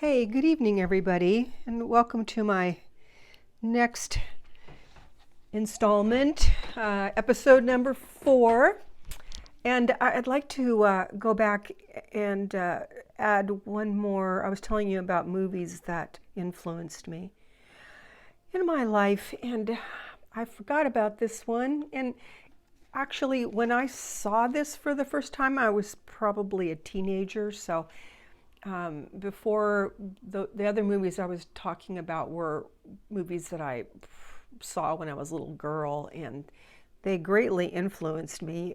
Hey, good evening, everybody, and welcome to my next installment, episode number 4. And I'd like to go back and add one more. I was telling you about movies that influenced me in my life, and I forgot about this one. And actually, when I saw this for the first time, I was probably a teenager, so before the other movies I was talking about were movies that I saw when I was a little girl, and they greatly influenced me.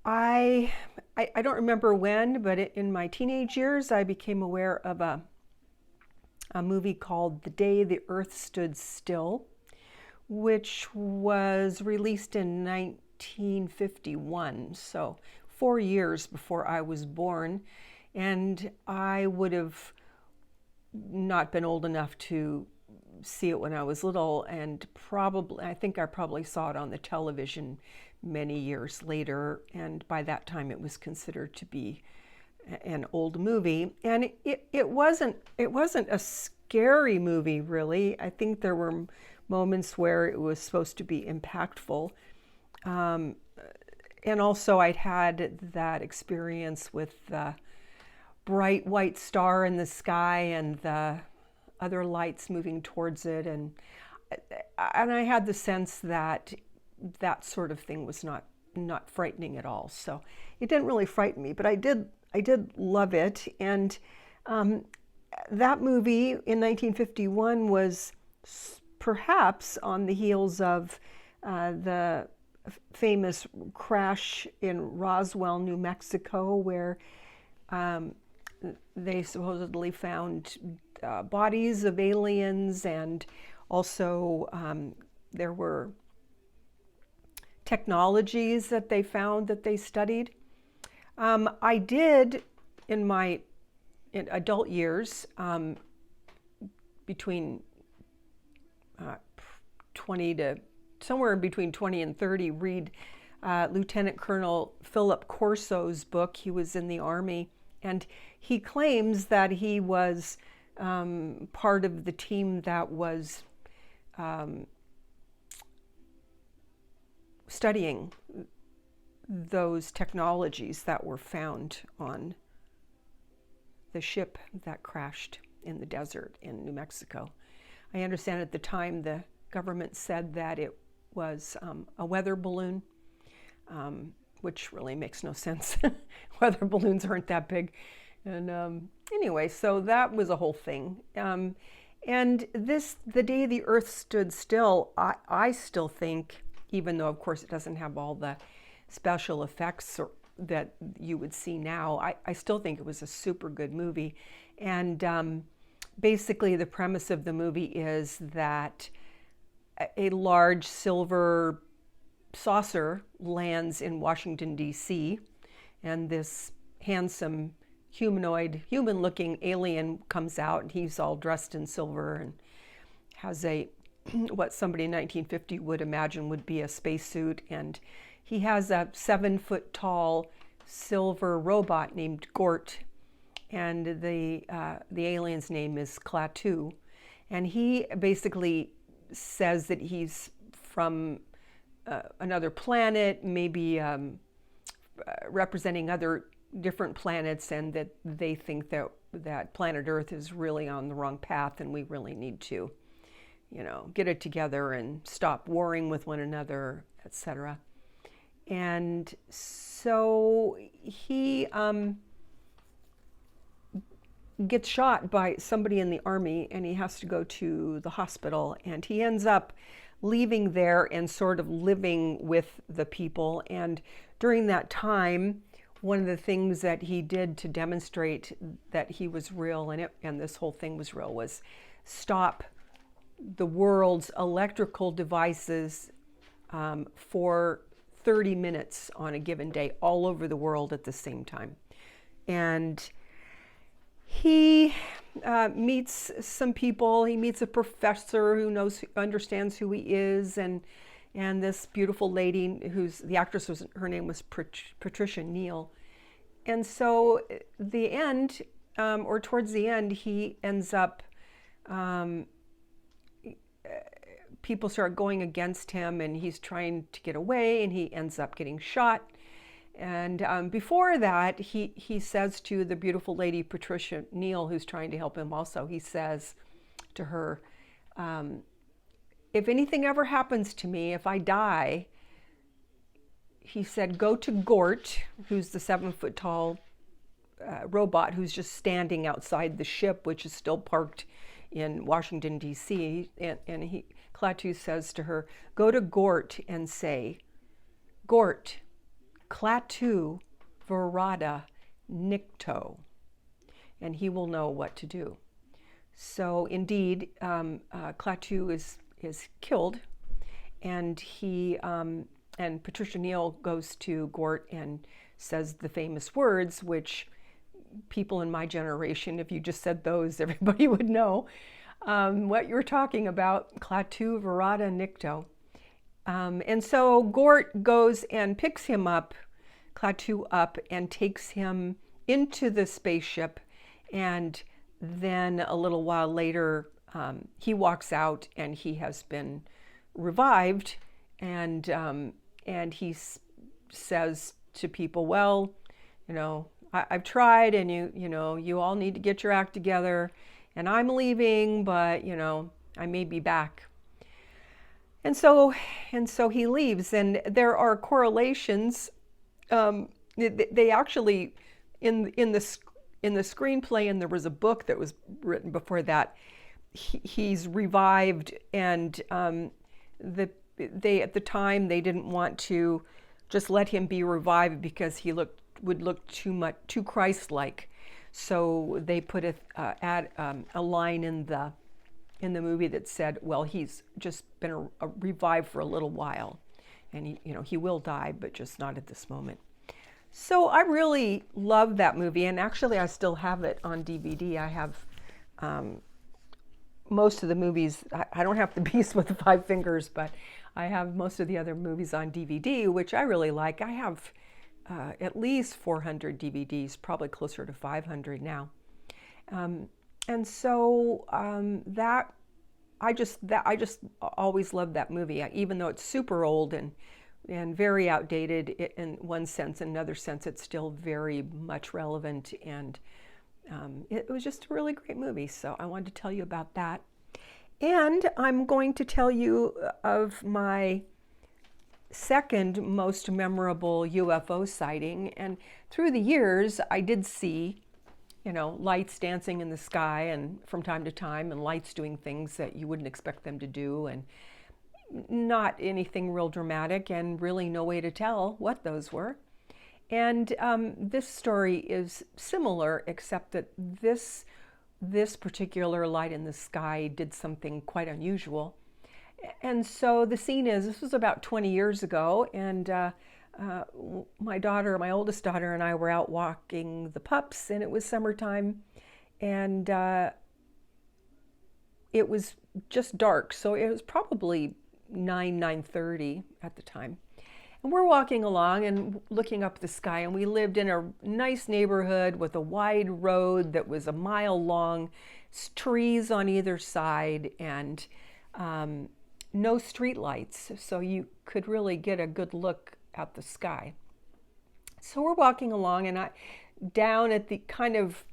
I don't remember when, but in my teenage years, I became aware of a movie called The Day the Earth Stood Still, which was released in 1951, so 4 years before I was born. And I would have not been old enough to see it when I was little, and I think I probably saw it on the television many years later, and by that time it was considered to be an old movie. And it wasn't a scary movie, really. I think there were moments where it was supposed to be impactful. And also I'd had that experience with the bright white star in the sky and the other lights moving towards it, and I had the sense that that sort of thing was not frightening at all. So it didn't really frighten me, but I did love it. And that movie in 1951 was perhaps on the heels of the famous crash in Roswell, New Mexico, where they supposedly found bodies of aliens, and also there were technologies that they found that they studied. I did in adult years, between 20 to somewhere between 20 and 30, read Lieutenant Colonel Philip Corso's book. He was in the Army, and he claims that he was part of the team that was studying those technologies that were found on the ship that crashed in the desert in New Mexico. I understand at the time the government said that it was a weather balloon, which really makes no sense. Weather balloons aren't that big. And anyway, so that was a whole thing. And The Day the Earth Stood Still, I still think, even though of course it doesn't have all the special effects that you would see now, I still think it was a super good movie. And basically the premise of the movie is that a large silver saucer lands in Washington, D.C., and this handsome human-looking alien comes out, and he's all dressed in silver and has what somebody in 1950 would imagine would be a spacesuit, and he has a 7-foot-tall silver robot named Gort, and the alien's name is Klatu, and he basically says that he's from another planet, maybe representing other different planets, and that they think that planet Earth is really on the wrong path, and we really need to, get it together and stop warring with one another, etc. And so he gets shot by somebody in the Army, and he has to go to the hospital, and he ends up leaving there and sort of living with the people. And during that time, one of the things that he did to demonstrate that he was real and this whole thing was real was stop the world's electrical devices for 30 minutes on a given day all over the world at the same time. And he meets some people. He meets a professor who understands who he is, and this beautiful lady her name was Patricia Neal. And so the end, or towards the end, he ends up, um, people start going against him and he's trying to get away and he ends up getting shot. And before that, he says to the beautiful lady, Patricia Neal, who's trying to help him also, he says to her, if anything ever happens to me, if I die, he said, go to Gort, who's the 7-foot tall robot who's just standing outside the ship, which is still parked in Washington, D.C. And Klatu says to her, go to Gort and say, Gort, Klatu, Verada, Nicto, and he will know what to do. So indeed, Klatu is killed, and and Patricia Neal goes to Gort and says the famous words, which people in my generation, if you just said those, everybody would know what you're talking about, Klatu, Verada, Nicto. And so Gort goes and picks him up, Klatu up, and takes him into the spaceship. And then a little while later, he walks out and he has been revived. And he says to people, well, I've tried, and you all need to get your act together, and I'm leaving, but I may be back. And so he leaves, and there are correlations. They actually in the screenplay, and there was a book that was written before that. He's revived, and they at the time they didn't want to just let him be revived because he would look too Christ-like. So they put a line in the movie that said, well, he's just been revived for a little while, and he will die, but just not at this moment. So I really love that movie, and actually I still have it on DVD. I have most of the movies. I don't have The Beast with the Five Fingers, but I have most of the other movies on DVD, which I really like. I have at least 400 DVDs, probably closer to 500 now. And so I just always loved that movie, even though it's super old and very outdated in one sense. In another sense, it's still very much relevant, and it was just a really great movie. So I wanted to tell you about that. And I'm going to tell you of my second most memorable UFO sighting. And through the years, I did see, lights dancing in the sky, and from time to time, and lights doing things that you wouldn't expect them to do, and not anything real dramatic, and really no way to tell what those were. And this story is similar, except that this particular light in the sky did something quite unusual. And so the scene is, this was about 20 years ago, and my oldest daughter, and I were out walking the pups, and it was summertime, and it was just dark, so it was probably 9:30 at the time. And we're walking along and looking up the sky, and we lived in a nice neighborhood with a wide road that was a mile long, trees on either side, and no street lights, so you could really get a good look at the sky. So we're walking along, and down at the kind of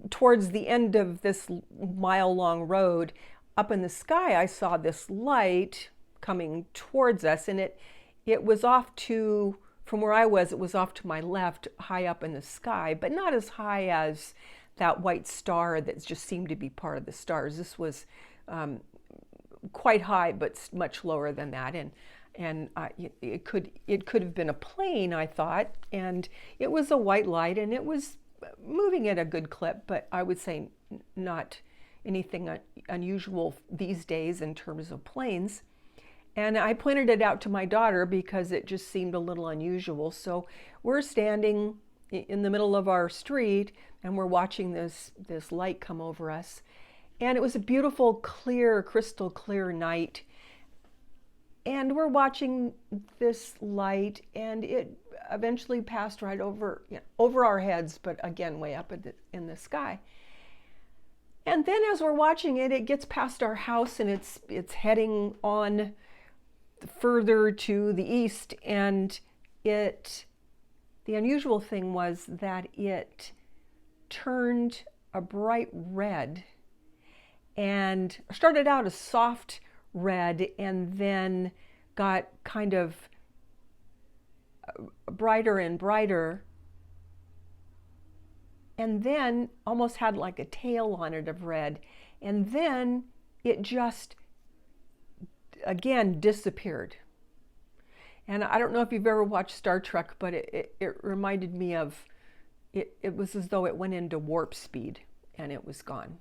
towards the end of this mile-long road, up in the sky, I saw this light coming towards us, and it was off to, from where I was, it was off to my left, high up in the sky, but not as high as that white star that just seemed to be part of the stars. This was quite high, but much lower than that, and it could have been a plane, I thought, and it was a white light, and it was moving at a good clip, but I would say not anything unusual these days in terms of planes. And I pointed it out to my daughter because it just seemed a little unusual. So we're standing in the middle of our street, and we're watching this light come over us. And it was a beautiful, clear, crystal clear night. And we're watching this light, and it eventually passed right over, over our heads, but again, way up in the sky. And then as we're watching it, it gets past our house, and it's heading on further to the east. And the unusual thing was that it turned a bright red, and started out a soft red, and then got kind of brighter and brighter, and then almost had like a tail on it of red, and then it just again disappeared. And I don't know if you've ever watched Star Trek, but it reminded me of it was as though it went into warp speed and it was gone.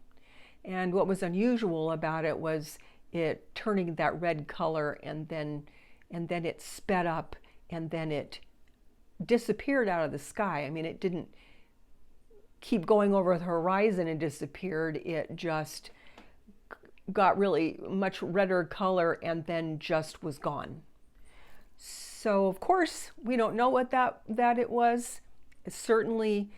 And what was unusual about it was it turning that red color, and then it sped up, and then it disappeared out of the sky. I mean, it didn't keep going over the horizon and disappeared. It just got really much redder color and then just was gone. So of course we don't know what that it was. It certainly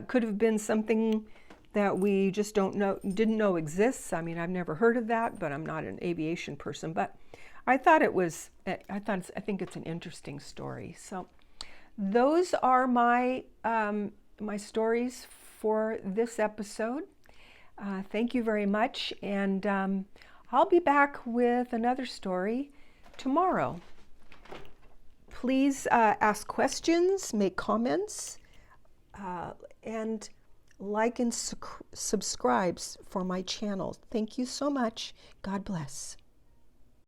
could have been something that we just didn't know exists. I mean, I've never heard of that, but I'm not an aviation person. But I think it's an interesting story. So those are my my stories for this episode. Thank you very much, and I'll be back with another story tomorrow. Please ask questions, make comments, and like and subscribe for my channel. Thank you so much. God bless.